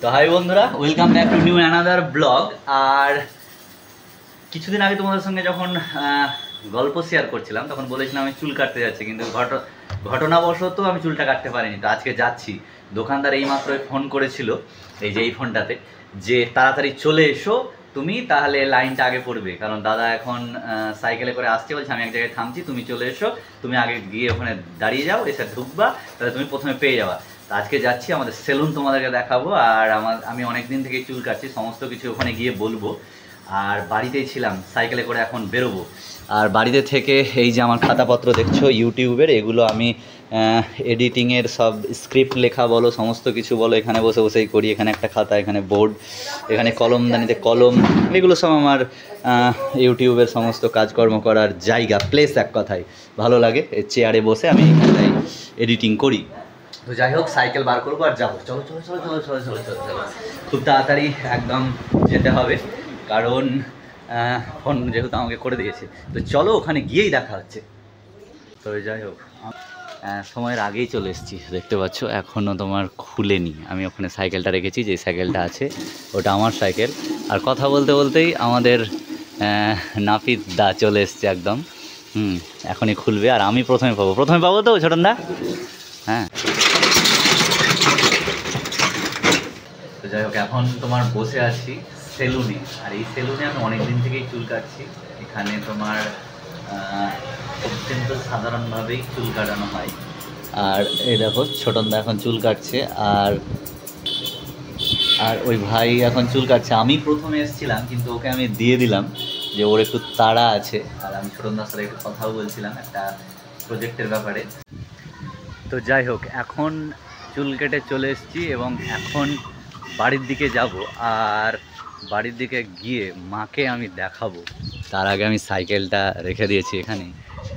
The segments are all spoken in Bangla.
তো হাই বন্ধুরা, welcome back to new another blog. আর কিছুদিন আগে তোমাদের সঙ্গে যখন গল্প শেয়ার করছিলাম তখন বলেছিলাম আমি চুল কাটতে যাচ্ছি, কিন্তু ঘটনাবশত আমি চুলটা কাটতে পারিনি। তো আজকে যাচ্ছি। দোকানদার এইমাত্র ফোন করেছিল, এই যে এই ফোনটাতে, যে তাড়াতাড়ি চলে এসো তুমি, তাহলে লাইনটা আগে পড়বে। কারণ দাদা এখন সাইকেলে করে আসছে, বলছে আমি এক জায়গায় থামছি, তুমি চলে এসো, তুমি আগে গিয়ে ওখানে দাঁড়িয়ে যাও, এসে ঢুকবা, তাহলে তুমি প্রথমে পেয়ে যাবা। আজকে যাচ্ছি, আমাদের সেলুন তোমাদেরকে দেখাবো। আর আমি অনেক দিন থেকেই চুল কাটছি, সমস্ত কিছু ওখানে গিয়ে বলবো। আর বাড়িতেই ছিলাম, সাইকেলে করে এখন বেরোবো। আর বাড়িতে থেকে এই যে আমার খাতাপত্র দেখছো ইউটিউবের, এগুলো আমি এডিটিংয়ের সব স্ক্রিপ্ট লেখা বলো, সমস্ত কিছু বলো, এখানে বসে বসেই করি। এখানে একটা খাতা, এখানে বোর্ড, এখানে কলমদানিতে কলম, এগুলো সব আমার ইউটিউবের সমস্ত কাজকর্ম করার জায়গা, প্লেস। এক কথায় ভালো লাগে, চেয়ারে বসে আমি এখানটায় এডিটিং করি। তো যাই হোক, সাইকেল বার করবো আর যাবো। চলো চলো চলো চলো চলো চলো চলো চলো, খুব তাড়াতাড়ি একদম যেতে হবে, কারণ ফোন যেহেতু আমাকে করে দিয়েছে। তো চলো, ওখানে গিয়েই দেখা হচ্ছে। তো যাই হোক, সময়ের আগেই চলে এসেছি, দেখতে পাচ্ছ এখনও তোমার খুলেনি। আমি ওখানে সাইকেলটা রেখেছি, যে সাইকেলটা আছে ওটা আমার সাইকেল। আর কথা বলতে বলতেই আমাদের নাপিত দা চলে এসছে একদম। এখনই খুলবে আর আমি প্রথমে পাবো তো ছোটন দা। হ্যাঁ, তো যাই হোক, এখন তোমার বসে আছি সেলুনে। আর এই সেলুনে আমি অনেক দিন থেকেই চুল কাটছি। এখানে তোমার অত্যন্ত সাধারণভাবেই চুল কাটানো হয়। আর এই দেখো, ছোটনদা এখন চুল কাটছে, আর ওই ভাই এখন চুল কাটছে। আমি প্রথমে এসেছিলাম, কিন্তু ওকে আমি দিয়ে দিলাম যে ওর একটু তাড়া আছে। আর আমি ছোটনদার সাথে একটু কথাও বলছিলাম একটা প্রজেক্টের ব্যাপারে। তো যাই হোক, এখন চুল কেটে চলে এসেছি এবং এখন বাড়ির দিকে যাব। আর বাড়ির দিকে গিয়ে মাকে আমি দেখাবো। তার আগে আমি সাইকেলটা রেখে দিয়েছি এখানে,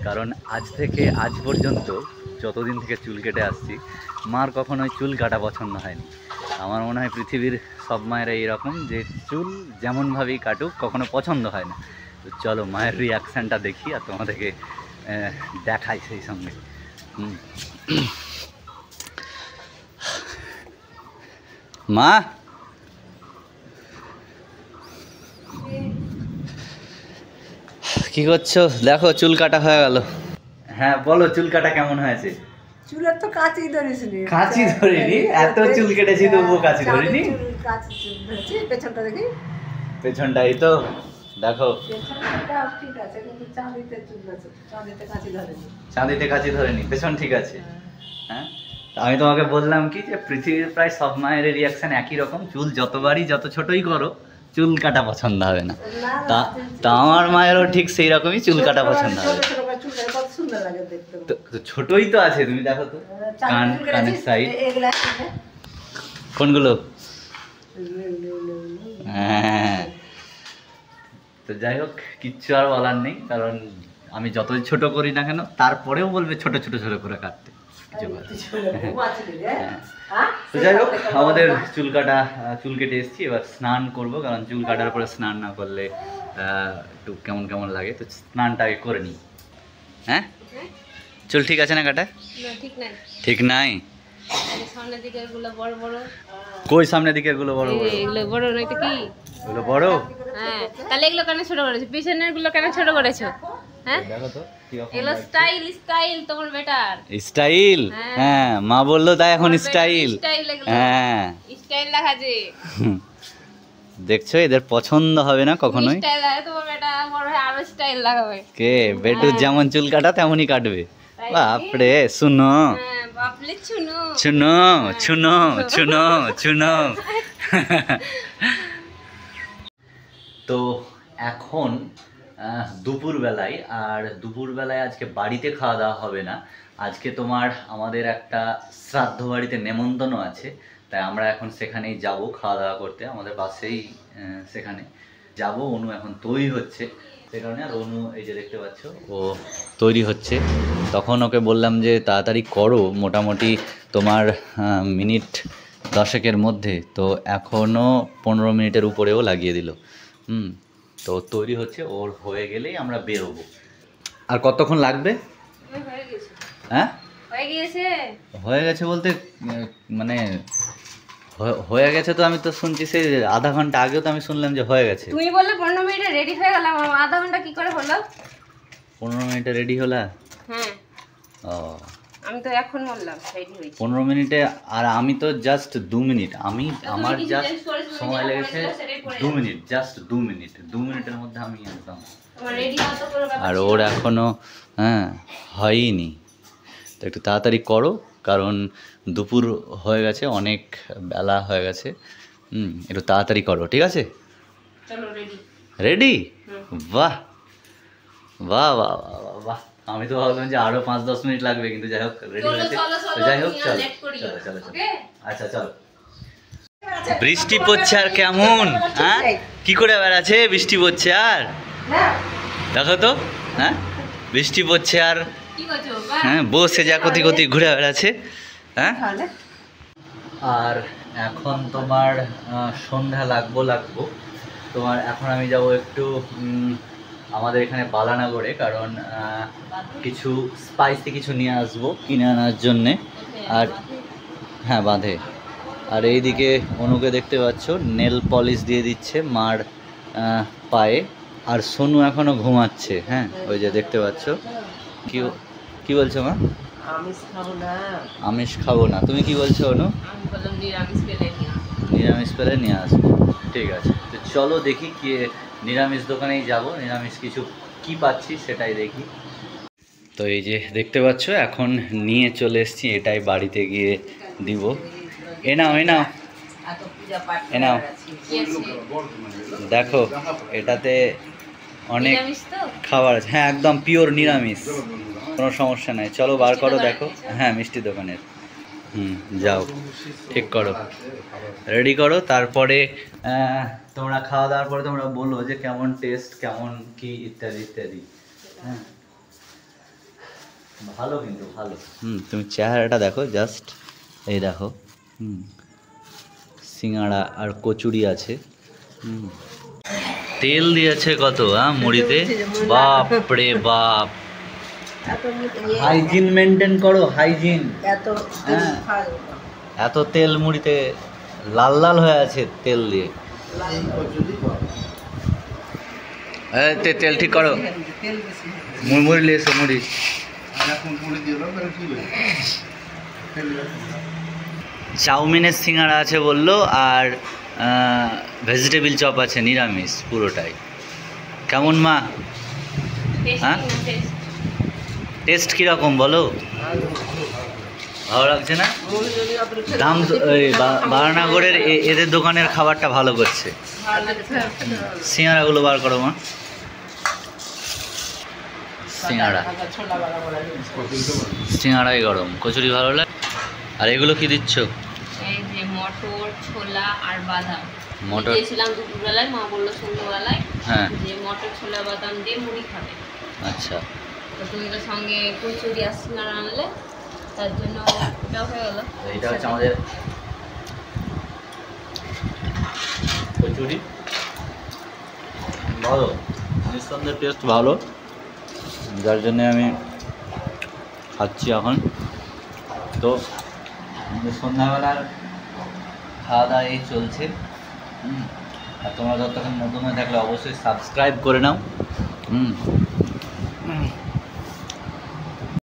কারণ আজ থেকে আজ পর্যন্ত যতদিন থেকে চুল কেটে আসছি, মার কখনোই চুল কাটা পছন্দ হয়নি। আমার মনে হয় পৃথিবীর সব মায়েরা এইরকম, যে চুল যেমনভাবেই কাটুক কখনো পছন্দ হয় না। তো চলো মায়ের রিয়াকশানটা দেখি আর তোমাদেরকে দেখাই সেই সঙ্গে। মা, কি করছো? দেখো চুল কাটা হয়ে গেল। হ্যাঁ বলো, চুল কাটা কেমন হয়েছে? চুলের তো কাঁচি ধরেছিনি। কাঁচি ধরিনি? এত চুল কেটেছি তবুও কাঁচি ধরিনি? কাঁচি চুল ধরেছি। পেছনটা দেখি, পেছনটাই তো দেখো। পেছনটা ঠিক আছে, কিন্তু চাঁদিতে চুল আছে, চাঁদিতে কাঁচি ধরেনি। চাঁদিতে কাঁচি ধরেনি, পেছন ঠিক আছে। হ্যাঁ, আমি তোমাকে বললাম কি, যে পৃথিবীর প্রায় সব মায়ের রিয়াকশন একই রকম, চুল যতবারই যত ছোটই করো চুল কাটা পছন্দ হবে না। তা আমার মায়েরও ঠিক সেই রকমই, চুল কাটা পছন্দ হবে। তো ছোটই তো আছে, তুমি দেখো তো কানের সাইড কোনগুলো। হ্যাঁ, তো যাই হোক, কিচ্ছু আর বলার নেই, কারণ আমি যতই ছোট করি না কেন তারপরেও বলবে ছোট ছোট ছোট করে কাটতে। তো যাই হোক, আমাদের চুল কেটে এসেছি, এবার স্নান করব, কারণ চুল কাটার পরে স্নান না করলে একটু কেমন কেমন লাগে। তো স্নানটা আগে করে নিই। হ্যাঁ, চুল ঠিক আছে না কাটা? ঠিক নাই। সামনের দিকের গুলো বড় বড়। কই সামনের দিকের গুলো বড় বড়? এগুলো বড় না, এটা কি এগুলো বড়? হ্যাঁ, তাহলে এগুলো কেন ছোট করেছো? পিছনের গুলো কেন ছোট করেছো? হ্যাঁ, দেখো তো কি রকম এগুলো স্টাইল তোমার বেটার স্টাইল। হ্যাঁ, মা বললো তাই এখন স্টাইল। হ্যাঁ, স্টাইল দেখাচ্ছে। দেখছো, এদের পছন্দ হবে না কখনোই। স্টাইল লাগে তোমার বেটা, বড় হয়ে আরো স্টাইল লাগাবে। কে বেটু যেমন চুল কাটা তেমনই কাটবে। বাপরে, শুনো বাপলে শুনো শুনো শুনো শুনো শুনো। তো এখন দুপুরবেলায়, আর দুপুরবেলায় আজকে বাড়িতে খাওয়া দাওয়া হবে না। আজকে তোমার আমাদের একটা শ্রাদ্ধ বাড়িতে নেমন্তন্ন আছে, তাই আমরা এখন সেখানেই যাব খাওয়া দাওয়া করতে। আমাদের পাশেই সেখানে যাব। অনু এখন তৈরি হচ্ছে, সে কারণে। আর অনু এই যে দেখতে পাচ্ছ, ও তৈরি হচ্ছে। তখন ওকে বললাম যে তাড়াতাড়ি করো, মোটামুটি তোমার মিনিট 10-এর মধ্যে। তো এখনও 15 মিনিটের উপরেও লাগিয়ে দিল। তো তৈরি হচ্ছে, ওর হয়ে গেলেই আমরা বেরোবো। আর কতক্ষণ লাগবে? হ্যাঁ, হয়ে গেছে বলতে মানে হয়ে গেছে তো, আমি তো শুনছি সেই আধা ঘন্টা আগেও তো আমি শুনলাম যে হয়ে গেছে। তুমি বললে 15 মিনিটে রেডি হয়ে গেলাম, আধা ঘন্টা কি করে হলো? 15 মিনিটে রেডি হলা? হ্যাঁ, ও আমি তো এখন বললাম রেডি হয়েছি। 15 মিনিটে, আর আমি তো জাস্ট 2 মিনিট, আমার কিছু জাস্ট change করেছো, তুমি সময় যেটা লেগেছে বলেছিলে সেটাই করে 2 মিনিট, জাস্ট 2 মিনিট, 2 মিনিটের মধ্যে আমি একদম। তোমার রেডি হওয়া তো পুরো ব্যাপার আর ছিল ওর না। এখনো হয়নি, তো একটু তাড়াতাড়ি করো, কারণ দুপুর হয়ে গেছে, অনেক বেলা হয়ে গেছে। একটু তাড়াতাড়ি করো, ঠিক আছে? চলো রেডি। রেডি? বাহ বাহ বাহ বাহ বাহ বাহ, আমি তো ভাবলাম যে আরো 5-10 মিনিট লাগবে, কিন্তু যাই হোক রেডি চলো, হয়েছে। চলো, তো চলো, যাই হোক, তুমি আর চলো late করিও চলো না, চলো চলো। okay? আচ্ছা চলো। বৃষ্টি পড়ছে আর কেমন, হ্যাঁ? কি করে বেড়াচ্ছে, বৃষ্টি পড়ছে আর, দেখো তো, হ্যাঁ বৃষ্টি পড়ছে আর, কি করছো বাবা? হ্যাঁ বসে যা কতি কতি ঘুরে বেড়াচ্ছে, হ্যাঁ। তাহলে আর এখন তোমার সন্ধ্যা লাগবো, তোমার এখন আমি যাব একটু আমাদের এখানে বালানগরে, কারণ কিছু স্পাইসি কিছু নিয়ে আসবো কিনে আনার জন্যে। আর হ্যাঁ বাঁধে। আর এইদিকে অনুকে দেখতে পাচ্ছ নেল পলিশ দিয়ে দিচ্ছে মার পায়ে, আর সোনু এখনো ঘুমাচ্ছে, হ্যাঁ ওই যে দেখতে পাচ্ছ। কি বলছো মা? আমিষ খাবো না। আমিষ খাবো না, তুমি কি বলছো অনু? আমি বললাম নিরামিষ পেলে নিয়ে আসো। নিরামিষ পেলে নিয়ে আসবো, ঠিক আছে। তো চলো দেখি কি নিরামিষ দোকানেই যাব, নিরামিষ কিছু কি পাচ্ছি সেটাই দেখি। তো এই যে দেখতে পাচ্ছ এখন নিয়ে চলে এসেছি, এটাই বাড়িতে গিয়ে দিব। এ নাও এত পূজা পাঠ এ নাও, কি আছে? দেখো এটাতে অনেক নিরামিষ তো? খাবার আছে, হ্যাঁ একদম পিওর নিরামিষ, কোনো সমস্যা নাই। চলো বার করো, দেখো। হ্যাঁ মিষ্টি দোকানের, যাও ঠিক করো, রেডি করো, তারপরে তোমরা খাওয়া দাওয়ার পরে তোমরা বলো যে কেমন টেস্ট, কেমন কি ইত্যাদি ইত্যাদি। হ্যাঁ ভালো, কিন্তু ভালো। তুমি চেহারাটা দেখো জাস্ট, এই দেখো, সিঙ্গাড়া আর কচুরি আছে। তেল দিয়েছে কত মুড়িতে, বাপ রে বাপ। হাইজিন মেনটেন করো, হাইজিন। এত হ্যাঁ। খাওয়া এত তেল মুড়িতে, লাল লাল হয়ে আছে তেল দিয়ে। তেল ঠিক করো, তেল বেশি। মুড়ি নিয়ে এসো, মুড়ি। চাউমিনের সিঙ্গাড়া আছে বললো, আর ভেজিটেবিল চপ আছে নিরামিষ পুরোটাই। কেমন মা? হ্যাঁ? টেস্ট কীরকম বলো? ভালো লাগছে না? দাম বারানগরের এদের দোকানের খাবারটা ভালো করছে। সিঙ্গাড়াগুলো বার করো মা, সিঙ্গাড়াই গরম, কচুরি ভালো লাগে। আর এগুলো কি দিচ্ছ? এই যে মটর, ছোলা আর বাদাম মটর দিয়েছিলাম দুপুরবেলায়, মা বললো সন্ধ্যাবেলায় হ্যাঁ যে মটর ছোলা বাদাম দিয়ে মুড়ি খাবে। আচ্ছা, তো তুমি তো সঙ্গে কচুরি আর সিঙ্গাড়া আনলে, তার জন্য ওটাও হয়ে গেলো। এটা হচ্ছে আমাদের কচুরি, ভালো, নিঃসন্দেহে টেস্ট ভালো, যার জন্য আমি খাচ্ছি এখন। তো আমাদের সন্ধ্যাবেলার খাওয়া দাওয়া এই চলছে। আর তোমরা যতক্ষণ নতুন হয়ে থাকলে অবশ্যই সাবস্ক্রাইব করে নাও।